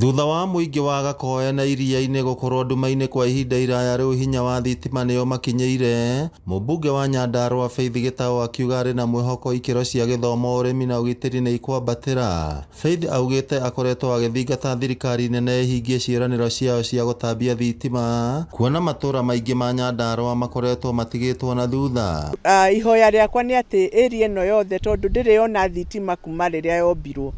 Thutha wa mũingĩ wa Gakoe na Iria-inĩ gũkorwo nduma-inĩ kwa ihinda iraya rĩu hinya wa thitima nĩyo makinyĩire, mũmbunge wa Nyandarua Faith Gĩtaũ akiuga arĩ na mwĩhoko ikĩro cia gĩthomo, ũrĩmi na ũgitĩri nĩ ikwambatĩra. Faith augĩte akoretwo agĩthingata thirikari nene ihingie ciĩranĩro ciao cia gũtambia thitima, kuona matũra maingĩ ma Nyandarua makoretwo matigĩtwo na thutha. Ihoya rĩakwa nĩ atĩ area ĩno yothe tondũ ndĩrĩona thitima kuma rĩrĩa yombirwo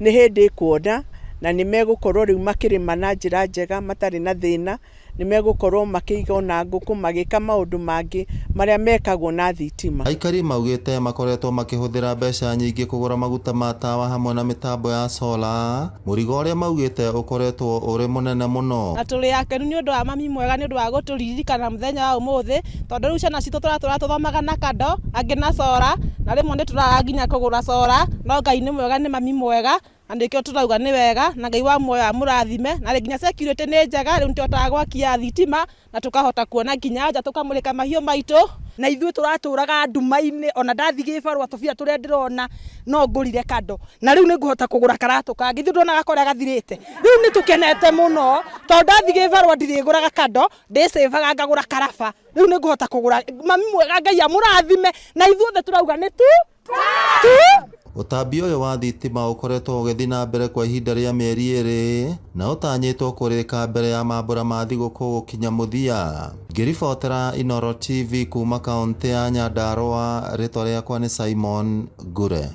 nĩ hĩndĩ ĩkuona na nĩ megũkorwo rĩu makĩrĩma na njĩra njega matarĩ na thĩna, nĩ megũkorwo makĩiga ona ngũkũ magĩka maũndũ mangĩ marĩa mekagwo na thitima. Aikari maugĩte makoretwo makĩhũthĩra mbeca nyingĩ kũgũra maguta ma tawa hamwe na mĩtambo ya solar, mũrigo ũrĩa maugĩte ũkoretwo ũrĩ mũnene mũno. Na tũrĩ akenu nĩ ũndũ wa mami mwega, nĩ ũndũ wa gũtũririkana mũthenya wa ũmũthĩ, tondũ rĩu ciana citũ tũratũra tũthomaga na kando, angĩ na solar, na rĩmwe nĩ tũraga nginya kũgũra solar, no Ngai nĩ mwega, nĩ mami mwega, na ndĩkĩo tũrauga nĩ wega, na Ngai wa muoyo amũrathime, na nginya security nĩ njega, rĩu nĩtũhotaga gwakia thitima na tũkahota kuona nginya nja tũkamũrĩka mahiũ maitũ. Na ithuĩ tũratũraga nduma-inĩ, ona ndathi gĩbarũa tũbia tũrĩa ndĩrona no ngũrire kando, na rĩu nĩngũhota kũgũra karatũ kangĩ, ithuĩ ndona Gakoe gathirĩte, rĩu nĩtũkenete mũno, tondũ ndathi gĩbarũa ndirĩgũraga kando, ndĩcĩbaga ngagũra karaba, rĩu nĩngũhota kũgũra. Mami mwega, Ngai amũrathime, na ithuothe tũrauga nĩ tu. Ũtambia ũyũ wa thitima ũkoretwo ũgĩthiĩ na mbere kwa ihinda rĩa mĩeri 2 na ũtanyĩtwo kũrĩka mbere ya mambura ma thigũkũ gũkinya mũthia. Ngĩribotera Inooro TV kuma kaunti ya Nyandarua, rĩtwa rĩakwa nĩ Simon Ngure.